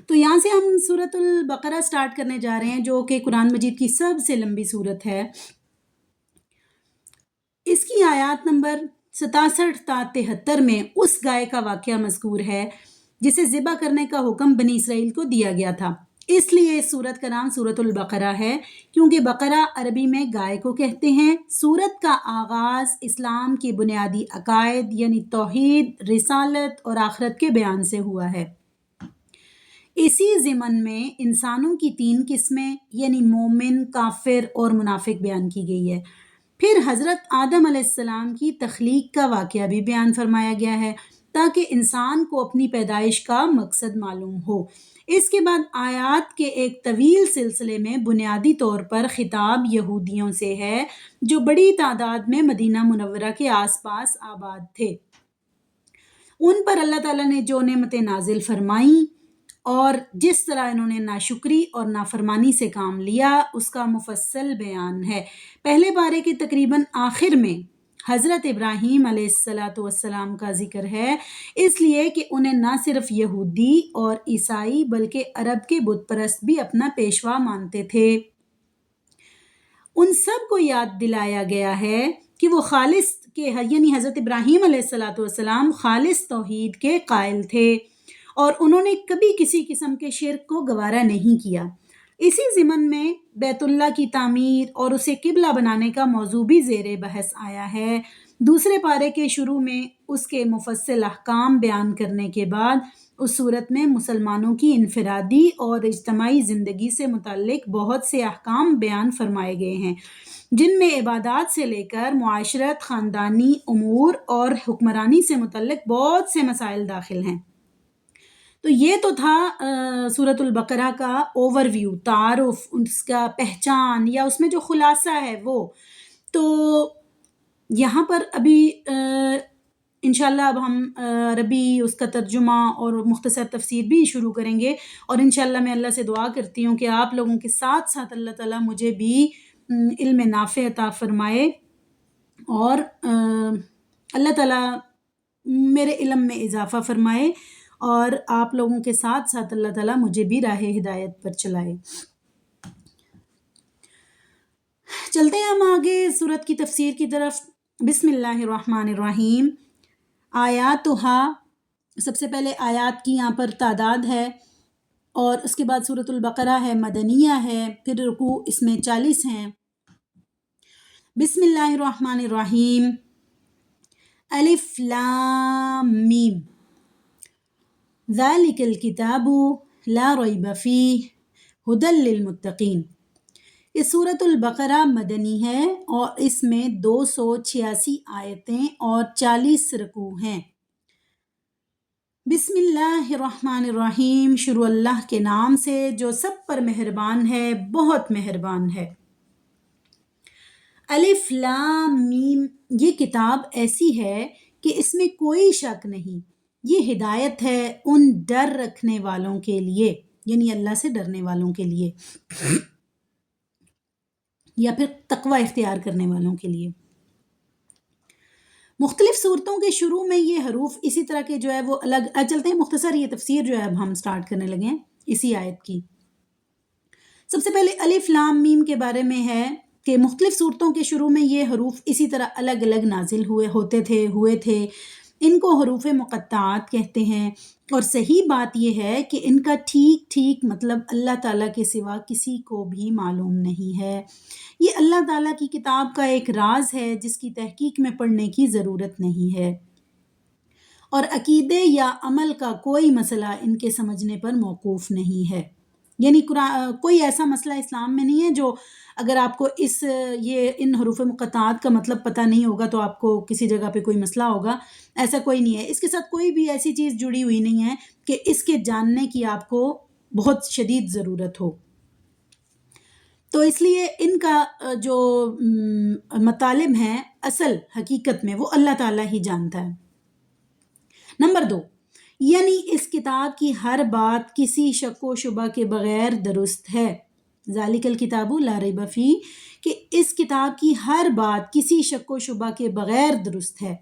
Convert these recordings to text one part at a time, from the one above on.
تو یہاں سے ہم سورۃ البقرہ سٹارٹ کرنے جا رہے ہیں، جو کہ قرآن مجید کی سب سے لمبی سورت ہے۔ اس کی آیات نمبر 67 تا 73 میں اس گائے کا واقعہ مذکور ہے جسے ذبح کرنے کا حکم بنی اسرائیل کو دیا گیا تھا۔ اس لیے اس سورت کا نام سورۃ البقرہ ہے، کیونکہ بقرہ عربی میں گائے کو کہتے ہیں۔ سورت کا آغاز اسلام کی بنیادی عقائد یعنی توحید، رسالت اور آخرت کے بیان سے ہوا ہے۔ اسی ضمن میں انسانوں کی 3 قسمیں یعنی مومن، کافر اور منافق بیان کی گئی ہے۔ پھر حضرت آدم علیہ السلام کی تخلیق کا واقعہ بھی بیان فرمایا گیا ہے تاکہ انسان کو اپنی پیدائش کا مقصد معلوم ہو۔ اس کے بعد آیات کے ایک طویل سلسلے میں بنیادی طور پر خطاب یہودیوں سے ہے جو بڑی تعداد میں مدینہ منورہ کے آس پاس آباد تھے۔ ان پر اللہ تعالیٰ نے جو نعمتیں نازل فرمائیں اور جس طرح انہوں نے ناشکری اور نافرمانی سے کام لیا، اس کا مفصل بیان ہے۔ پہلے پارے کے تقریباً آخر میں حضرت ابراہیم علیہ السلام کا ذکر ہے، اس لیے کہ انہیں نہ صرف یہودی اور عیسائی بلکہ عرب کے بت پرست بھی اپنا پیشوا مانتے تھے۔ ان سب کو یاد دلایا گیا ہے کہ وہ خالص یعنی حضرت ابراہیم علیہ السلام خالص توحید کے قائل تھے اور انہوں نے کبھی کسی قسم کے شرک کو گوارا نہیں کیا۔ اسی ضمن میں بیت اللہ کی تعمیر اور اسے قبلہ بنانے کا موضوع بھی زیر بحث آیا ہے۔ دوسرے پارے کے شروع میں اس کے مفصل احکام بیان کرنے کے بعد اس صورت میں مسلمانوں کی انفرادی اور اجتماعی زندگی سے متعلق بہت سے احکام بیان فرمائے گئے ہیں، جن میں عبادات سے لے کر معاشرت، خاندانی امور اور حکمرانی سے متعلق بہت سے مسائل داخل ہیں۔ تو یہ تو تھا سورۃ البقرہ کا اوور ویو، تعارف، اس کا پہچان یا اس میں جو خلاصہ ہے وہ۔ تو یہاں پر ابھی انشاءاللہ اب ہم عربی اس کا ترجمہ اور مختصر تفسیر بھی شروع کریں گے، اور انشاءاللہ میں اللہ سے دعا کرتی ہوں کہ آپ لوگوں کے ساتھ ساتھ اللہ تعالیٰ مجھے بھی علم نافع عطا فرمائے، اور اللہ تعالیٰ میرے علم میں اضافہ فرمائے، اور آپ لوگوں کے ساتھ ساتھ اللہ تعالیٰ مجھے بھی راہ ہدایت پر چلائے۔ چلتے ہیں ہم آگے سورت کی تفسیر کی طرف۔ بسم اللہ الرحمن الرحیم۔ آیاتہا، سب سے پہلے آیات کی یہاں پر تعداد ہے، اور اس کے بعد سورۃ البقرہ ہے، مدنیہ ہے، پھر رکوع اس میں 40 ہیں۔ بسم اللہ الرحمن الرحیم۔ الف لام میم، ذالک الکتاب لا ریب فیہ ھدی للمتقین۔ یہ سورۃ البقرہ مدنی ہے اور اس میں 286 آیتیں اور 40 رکوع ہیں۔ بسم اللہ الرحمن الرحیم، شروع اللہ کے نام سے جو سب پر مہربان ہے، بہت مہربان ہے۔ الف لام میم، یہ کتاب ایسی ہے کہ اس میں کوئی شک نہیں، یہ ہدایت ہے ان ڈر رکھنے والوں کے لیے، یعنی اللہ سے ڈرنے والوں کے لیے، یا پھر تقوی اختیار کرنے والوں کے لیے۔ مختلف صورتوں کے شروع میں یہ حروف اسی طرح کے جو ہے وہ الگ چلتے ہیں۔ مختصر یہ تفسیر جو ہے اب ہم سٹارٹ کرنے لگے ہیں اسی آیت کی۔ سب سے پہلے الف لام میم کے بارے میں ہے کہ مختلف صورتوں کے شروع میں یہ حروف اسی طرح الگ الگ نازل ہوئے تھے۔ ان کو حروف مقطعات کہتے ہیں، اور صحیح بات یہ ہے کہ ان کا ٹھیک مطلب اللہ تعالیٰ کے سوا کسی کو بھی معلوم نہیں ہے۔ یہ اللہ تعالیٰ کی کتاب کا ایک راز ہے جس کی تحقیق میں پڑھنے کی ضرورت نہیں ہے، اور عقیدے یا عمل کا کوئی مسئلہ ان کے سمجھنے پر موقوف نہیں ہے۔ یعنی کوئی ایسا مسئلہ اسلام میں نہیں ہے جو اگر آپ کو ان حروف مقطعات کا مطلب پتہ نہیں ہوگا تو آپ کو کسی جگہ پہ کوئی مسئلہ ہوگا، ایسا کوئی نہیں ہے۔ اس کے ساتھ کوئی بھی ایسی چیز جڑی ہوئی نہیں ہے کہ اس کے جاننے کی آپ کو بہت شدید ضرورت ہو۔ تو اس لیے ان کا جو مطالب ہیں اصل حقیقت میں وہ اللہ تعالیٰ ہی جانتا ہے۔ نمبر 2، یعنی اس کتاب کی ہر بات کسی شک و شبہ کے بغیر درست ہے۔ ذالک الکتاب لا ریب فیہ، کہ اس کتاب کی ہر بات کسی شک و شبہ کے بغیر درست ہے۔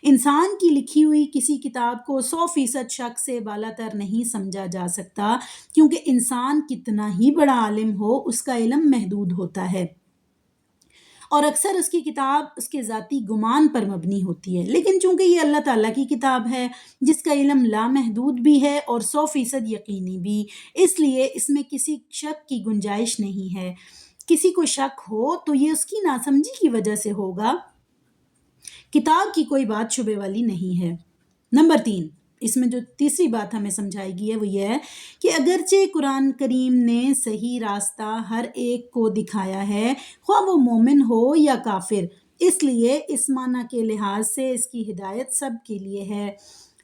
انسان کی لکھی ہوئی کسی کتاب کو 100% شک سے بالاتر نہیں سمجھا جا سکتا، کیونکہ انسان کتنا ہی بڑا عالم ہو اس کا علم محدود ہوتا ہے، اور اکثر اس کی کتاب اس کے ذاتی گمان پر مبنی ہوتی ہے۔ لیکن چونکہ یہ اللہ تعالیٰ کی کتاب ہے جس کا علم لامحدود بھی ہے اور 100% یقینی بھی، اس لیے اس میں کسی شک کی گنجائش نہیں ہے۔ کسی کو شک ہو تو یہ اس کی ناسمجھی کی وجہ سے ہوگا، کتاب کی کوئی بات شبے والی نہیں ہے۔ نمبر 3، اس میں جو تیسری بات ہمیں سمجھائی گئی ہے وہ یہ ہے کہ اگرچہ قرآن کریم نے صحیح راستہ ہر ایک کو دکھایا ہے، خواہ وہ مومن ہو یا کافر، اس لیے اس معنی کے لحاظ سے اس کی ہدایت سب کے لیے ہے،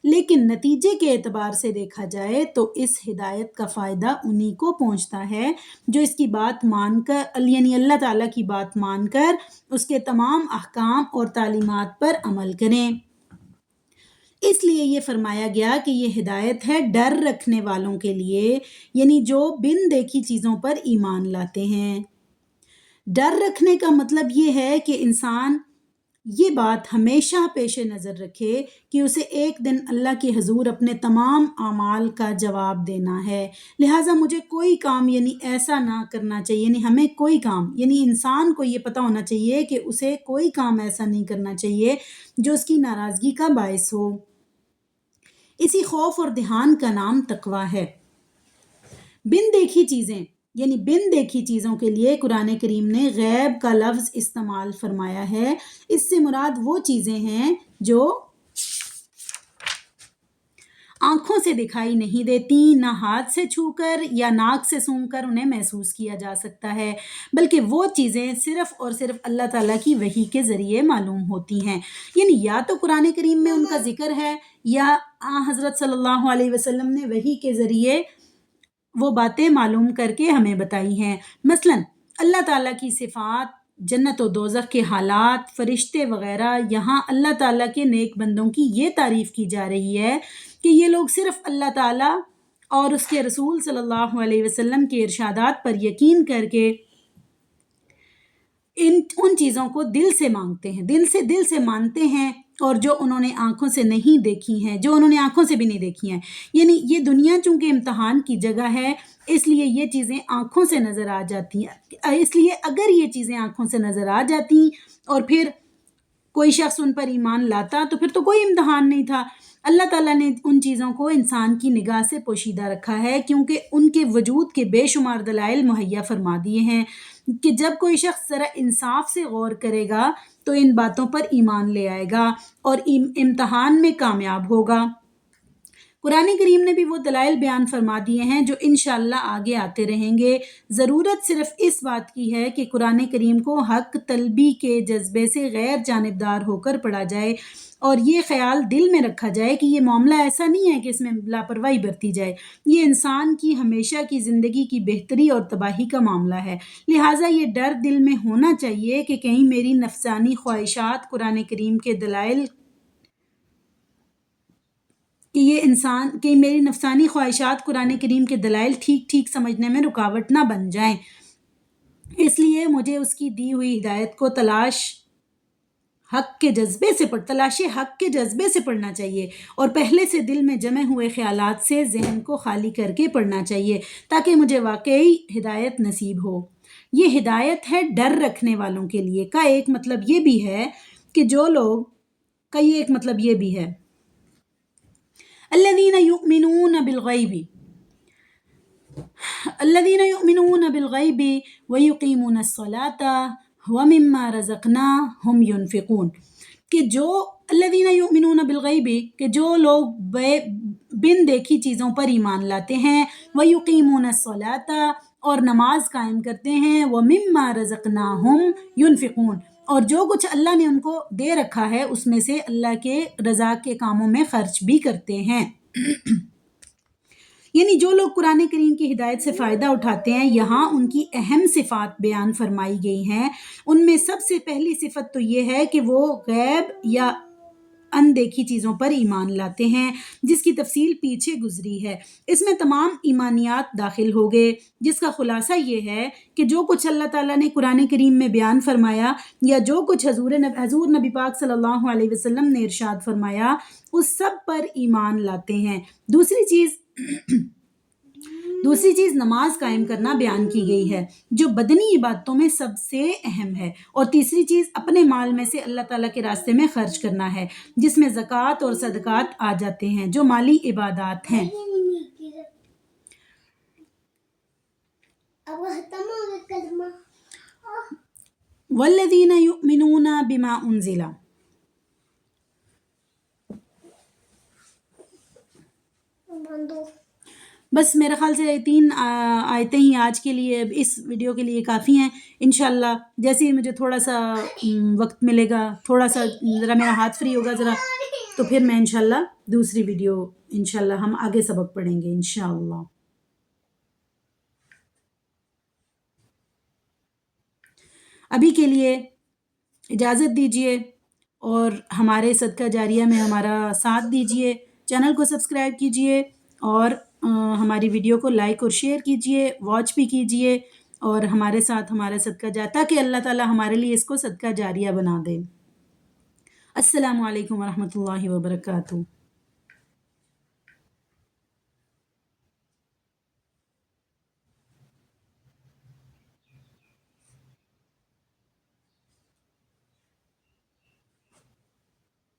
لیکن نتیجے کے اعتبار سے دیکھا جائے تو اس ہدایت کا فائدہ انہی کو پہنچتا ہے جو اس کی بات مان کر، یعنی اللہ تعالیٰ کی بات مان کر اس کے تمام احکام اور تعلیمات پر عمل کریں۔ اس لیے یہ فرمایا گیا کہ یہ ہدایت ہے ڈر رکھنے والوں کے لیے، یعنی جو بن دیکھی چیزوں پر ایمان لاتے ہیں۔ ڈر رکھنے کا مطلب یہ ہے کہ انسان یہ بات ہمیشہ پیش نظر رکھے کہ اسے ایک دن اللہ کے حضور اپنے تمام اعمال کا جواب دینا ہے، لہٰذا مجھے کوئی کام یعنی ایسا نہ کرنا چاہیے، یعنی ہمیں کوئی کام، یعنی انسان کو یہ پتہ ہونا چاہیے کہ اسے کوئی کام ایسا نہیں کرنا چاہیے جو اس کی ناراضگی کا باعث ہو۔ اسی خوف اور دھیان کا نام تقویٰ ہے۔ بن دیکھی چیزیں، یعنی بن دیکھی چیزوں کے لیے قرآن کریم نے غیب کا لفظ استعمال فرمایا ہے۔ اس سے مراد وہ چیزیں ہیں جو آنکھوں سے دکھائی نہیں دیتی، نہ ہاتھ سے چھو کر یا ناک سے سونگھ کر انہیں محسوس کیا جا سکتا ہے، بلکہ وہ چیزیں صرف اور صرف اللہ تعالیٰ کی وحی کے ذریعے معلوم ہوتی ہیں، یعنی یا تو قرآن کریم میں ان کا ذکر ہے یا حضرت صلی اللہ علیہ وسلم نے وحی کے ذریعے وہ باتیں معلوم کر کے ہمیں بتائی ہیں۔ مثلاً اللہ تعالیٰ کی صفات، جنت و دوزخ کے حالات، فرشتے وغیرہ، یہاں اللہ تعالیٰ کے نیک بندوں کی یہ تعریف کی جا رہی ہے کہ یہ لوگ صرف اللہ تعالیٰ اور اس کے رسول صلی اللہ علیہ وسلم کے ارشادات پر یقین کر کے ان چیزوں کو دل سے مانگتے ہیں، دل سے مانتے ہیں، اور جو انہوں نے آنکھوں سے نہیں دیکھی ہیں، جو انہوں نے آنکھوں سے بھی نہیں دیکھی ہیں، یعنی یہ دنیا چونکہ امتحان کی جگہ ہے اس لیے یہ چیزیں آنکھوں سے نظر آ جاتی ہیں، اس لیے اگر یہ چیزیں آنکھوں سے نظر آ جاتی اور پھر کوئی شخص ان پر ایمان لاتا تو پھر تو کوئی امتحان نہیں تھا۔ اللہ تعالیٰ نے ان چیزوں کو انسان کی نگاہ سے پوشیدہ رکھا ہے کیونکہ ان کے وجود کے بے شمار دلائل مہیا فرما دیے ہیں کہ جب کوئی شخص ذرا انصاف سے غور کرے گا تو ان باتوں پر ایمان لے آئے گا اور امتحان میں کامیاب ہوگا۔ قرآن کریم نے بھی وہ دلائل بیان فرما دیے ہیں جو انشاءاللہ آگے آتے رہیں گے۔ ضرورت صرف اس بات کی ہے کہ قرآن کریم کو حق طلبی کے جذبے سے غیر جانبدار ہو کر پڑھا جائے اور یہ خیال دل میں رکھا جائے کہ یہ معاملہ ایسا نہیں ہے کہ اس میں لاپرواہی برتی جائے، یہ انسان کی ہمیشہ کی زندگی کی بہتری اور تباہی کا معاملہ ہے، لہٰذا یہ ڈر دل میں ہونا چاہیے کہ کہیں میری نفسانی خواہشات قرآن کریم کے دلائل کہ میری نفسانی خواہشات قرآن کریم کے دلائل ٹھیک سمجھنے میں رکاوٹ نہ بن جائیں، اس لیے مجھے اس کی دی ہوئی ہدایت کو تلاش حق کے جذبے سے پڑھنا چاہیے اور پہلے سے دل میں جمے ہوئے خیالات سے ذہن کو خالی کر کے پڑھنا چاہیے تاکہ مجھے واقعی ہدایت نصیب ہو۔ یہ ہدایت ہے ڈر رکھنے والوں کے لیے کا ایک مطلب یہ بھی ہے کہ الذین یؤمنون بالغیب ویقیمون الصلاة ومما رزقناہم ینفقون، کہ جو الذین یؤمنون بالغیب، کہ جو لوگ بن دیکھی چیزوں پر ایمان لاتے ہیں، ویقیمون الصلاة، اور نماز قائم کرتے ہیں، ومما رزقناہم ینفقون، اور جو کچھ اللہ نے ان کو دے رکھا ہے اس میں سے اللہ کے رضا کے کاموں میں خرچ بھی کرتے ہیں۔ یعنی جو لوگ قرآن کریم کی ہدایت سے فائدہ اٹھاتے ہیں، یہاں ان کی اہم صفات بیان فرمائی گئی ہیں۔ ان میں سب سے پہلی صفت تو یہ ہے کہ وہ غیب یا اندیکھی چیزوں پر ایمان لاتے ہیں، جس کی تفصیل پیچھے گزری ہے۔ اس میں تمام ایمانیات داخل ہو گئے، جس کا خلاصہ یہ ہے کہ جو کچھ اللہ تعالیٰ نے قرآن کریم میں بیان فرمایا یا جو کچھ حضور نبی پاک صلی اللہ علیہ وسلم نے ارشاد فرمایا، اس سب پر ایمان لاتے ہیں۔ دوسری چیز نماز قائم کرنا بیان کی گئی ہے، جو بدنی عبادتوں میں سب سے اہم ہے، اور تیسری چیز اپنے مال میں سے اللہ تعالیٰ کے راستے میں خرچ کرنا ہے، جس میں زکوٰۃ اور صدقات آ جاتے ہیں، جو مالی عبادات ہیں۔ والذین یؤمنون بما انزل، بس میرے خیال سے 3 آیتیں ہی آج کے لیے، اس ویڈیو کے لیے کافی ہیں۔ انشاءاللہ جیسے ہی مجھے تھوڑا سا وقت ملے گا، تھوڑا سا ذرا میرا ہاتھ فری ہوگا ذرا، تو پھر میں انشاءاللہ دوسری ویڈیو انشاءاللہ ہم آگے سبق پڑھیں گے انشاءاللہ۔ ابھی کے لیے اجازت دیجیے اور ہمارے صدقہ جاریہ میں ہمارا ساتھ دیجیے، چینل کو سبسکرائب کیجیے اور ہماری ویڈیو کو لائک اور شیئر کیجیے، واچ بھی کیجیے، اور ہمارے ساتھ ہمارا صدقہ جاریہ، تاکہ اللہ تعالیٰ ہمارے لیے اس کو صدقہ جاریہ بنا دے۔ السلام علیکم ورحمۃ اللہ وبرکاتہ۔